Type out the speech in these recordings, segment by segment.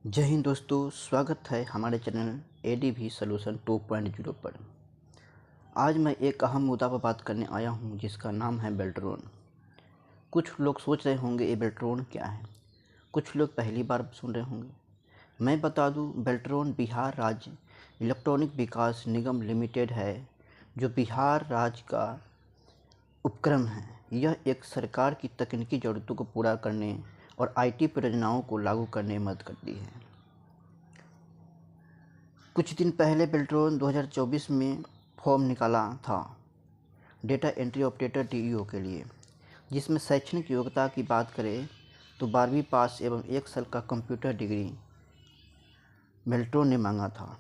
जय हिंद दोस्तों, स्वागत है हमारे चैनल एडीवी सॉल्यूशन 2.0 पर। आज मैं एक अहम मुद्दा पर बात करने आया हूं, जिसका नाम है बेल्ट्रॉन। कुछ लोग सोच रहे होंगे ये बेल्ट्रॉन क्या है, कुछ लोग पहली बार सुन रहे होंगे। मैं बता दूं, बेल्ट्रॉन बिहार राज्य इलेक्ट्रॉनिक विकास निगम लिमिटेड है, जो बिहार राज्य का उपक्रम है। यह एक सरकार की तकनीकी ज़रूरतों को पूरा करने और आईटी परियोजनाओं को लागू करने में मदद करती है। कुछ दिन पहले बेल्ट्रॉन 2024 में फॉर्म निकाला था डेटा एंट्री ऑपरेटर डीईओ के लिए, जिसमें शैक्षणिक योग्यता की बात करें तो 12वीं पास एवं 1 साल का कंप्यूटर डिग्री बेल्ट्रॉन ने मांगा था।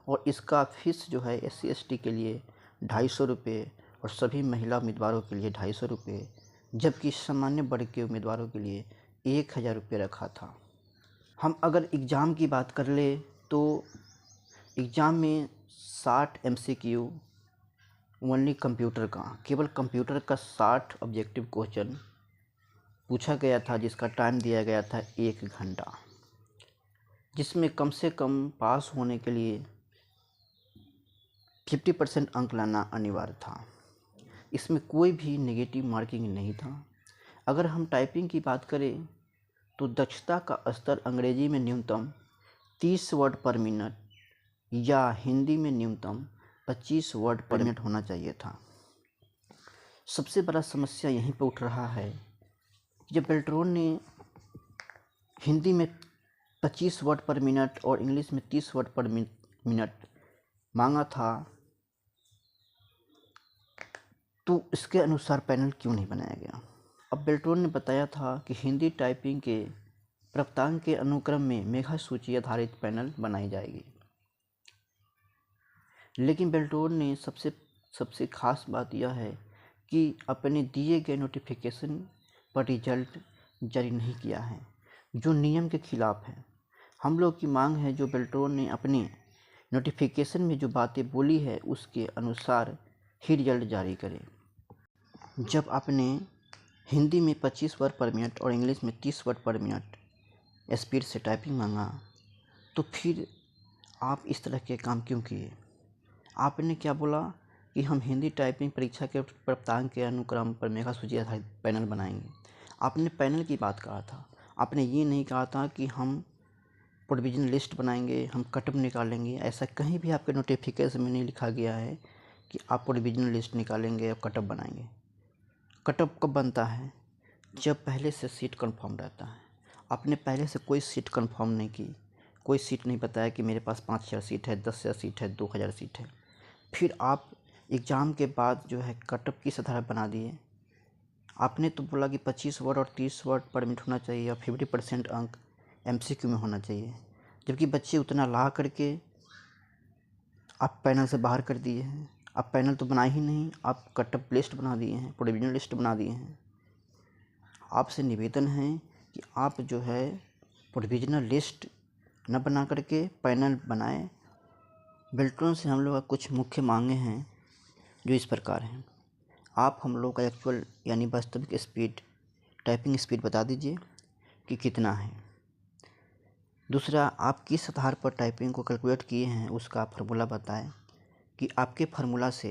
और इसका फीस जो है SC ST के लिए 250 रुपये और सभी महिला उम्मीदवारों के लिए 250 रुपये, जबकि सामान्य वर्ग के उम्मीदवारों के लिए 1000 रुपये रखा था। हम अगर एग्ज़ाम की बात कर ले तो एग्ज़ाम में 60 MCQ ओनली कंप्यूटर का, केवल कंप्यूटर का 60 ऑब्जेक्टिव क्वेश्चन पूछा गया था, जिसका टाइम दिया गया था 1 घंटा, जिसमें कम से कम पास होने के लिए 50% अंक लाना अनिवार्य था। इसमें कोई भी नेगेटिव मार्किंग नहीं था। अगर हम टाइपिंग की बात करें तो दक्षता का स्तर अंग्रेजी में न्यूनतम 30 वर्ड पर मिनट या हिंदी में न्यूनतम 25 वर्ड पर मिनट होना चाहिए था। सबसे बड़ा समस्या यहीं पर उठ रहा है, जब बेल्ट्रॉन ने हिंदी में 25 वर्ड पर मिनट और इंग्लिश में 30 वर्ड पर मिनट मांगा था, तो इसके अनुसार पैनल क्यों नहीं बनाया गया। अब बेल्ट्रॉन ने बताया था कि हिंदी टाइपिंग के प्राप्तांक के अनुक्रम में मेघा सूची आधारित पैनल बनाई जाएगी, लेकिन बेल्ट्रॉन ने सबसे खास बात यह है कि अपने दिए गए नोटिफिकेशन पर रिजल्ट जारी नहीं किया है, जो नियम के खिलाफ है। हम लोग की मांग है जो बेल्ट्रॉन ने अपने नोटिफिकेशन में जो बातें बोली है उसके अनुसार ही रिजल्ट जारी करे। जब आपने हिंदी में 25 वर्ड पर मिनट और इंग्लिश में 30 वर्ड पर मिनट स्पीड से टाइपिंग मांगा, तो फिर आप इस तरह के काम क्यों किए। आपने क्या बोला कि हम हिंदी टाइपिंग परीक्षा के प्राप्तांक के अनुक्रम पर मेघा सूची आधारित पैनल बनाएंगे। आपने पैनल की बात कहा था, आपने ये नहीं कहा था कि हम प्रोविजनल लिस्ट बनाएंगे, हम कटअप निकालेंगे। ऐसा कहीं भी आपके नोटिफिकेशन में नहीं लिखा गया है कि आप प्रोविजनल लिस्ट निकालेंगे और कटअप बनाएंगे। कटअप कब बनता है? जब पहले से सीट कंफर्म रहता है। आपने पहले से कोई सीट कंफर्म नहीं की, कोई सीट नहीं बताया कि मेरे पास 5000 सीट है, 10,000 सीट है, 2000 सीट है। फिर आप एग्ज़ाम के बाद जो है कटअप किस आधार पर बना दिए। आपने तो बोला कि 25 वर्ड और 30 वर्ड पर मिनट होना चाहिए और 50% अंक MCQ में होना चाहिए, जबकि बच्चे उतना ला करके आप पैनल से बाहर कर दिए हैं। आप पैनल तो बनाए ही नहीं, आप कटअप लिस्ट बना दिए हैं, प्रोविजनल लिस्ट बना दिए हैं। आपसे निवेदन है कि आप जो है प्रोविजनल लिस्ट न बना करके पैनल बनाएं। बेल्ट्रॉन से हम लोग का कुछ मुख्य मांगे हैं जो इस प्रकार हैं। आप हम लोग का एक्चुअल यानी वास्तविक स्पीड, टाइपिंग स्पीड बता दीजिए कि कितना है। दूसरा, आप किस आधार पर टाइपिंग को कैलकुलेट किए हैं उसका फार्मूला बताएं, कि आपके फार्मूला से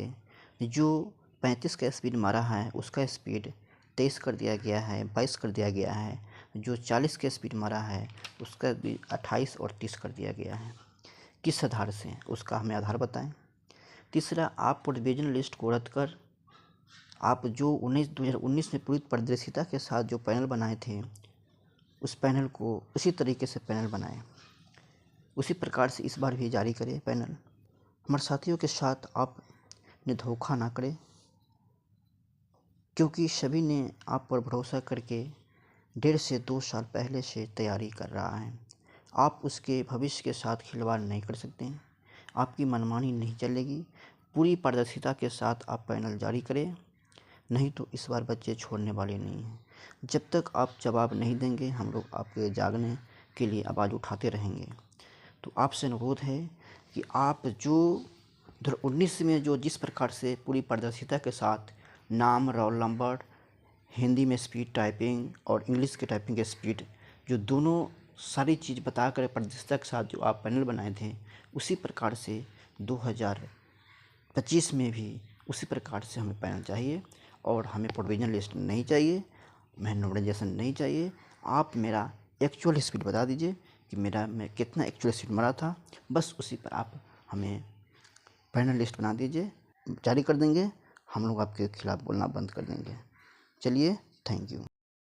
जो 35 का स्पीड मारा है उसका स्पीड 23 कर दिया गया है, 22 कर दिया गया है। जो 40 का स्पीड मारा है उसका भी 28 और 30 कर दिया गया है। किस आधार से, उसका हमें आधार बताएं। तीसरा, आप प्रोविजनल लिस्ट को रद्द कर आप जो 2019 में पूरी पारदर्शिता के साथ जो पैनल बनाए थे उस पैनल को उसी तरीके से पैनल बनाएं, उसी प्रकार से इस बार भी जारी करें पैनल। हमारे साथियों के साथ आपने धोखा ना करें, क्योंकि सभी ने आप पर भरोसा करके 1.5 से 2 साल पहले से तैयारी कर रहा है। आप उसके भविष्य के साथ खिलवाड़ नहीं कर सकते हैं, आपकी मनमानी नहीं चलेगी। पूरी पारदर्शिता के साथ आप पैनल जारी करें, नहीं तो इस बार बच्चे छोड़ने वाले नहीं हैं। जब तक आप जवाब नहीं देंगे हम लोग आपके जागने के लिए आवाज़ उठाते रहेंगे। तो आपसे अनुरोध है कि आप जो 2019 में जो जिस प्रकार से पूरी पारदर्शिता के साथ नाम, रोल नंबर, हिंदी में स्पीड टाइपिंग और इंग्लिश के टाइपिंग के स्पीड जो दोनों सारी चीज़ बता कर पारदर्शिता के साथ जो आप पैनल बनाए थे उसी प्रकार से 2025 में भी उसी प्रकार से हमें पैनल चाहिए और हमें प्रोविजन लिस्ट नहीं चाहिए, मैनुअलाइजेशन नहीं चाहिए। आप मेरा एक्चुअल स्पीड बता दीजिए कि मैं कितना एक्चुअल स्पीड मारा था, बस उसी पर आप हमें पैनल लिस्ट बना दीजिए, जारी कर देंगे। हम लोग आपके खिलाफ़ बोलना बंद कर देंगे। चलिए, थैंक यू।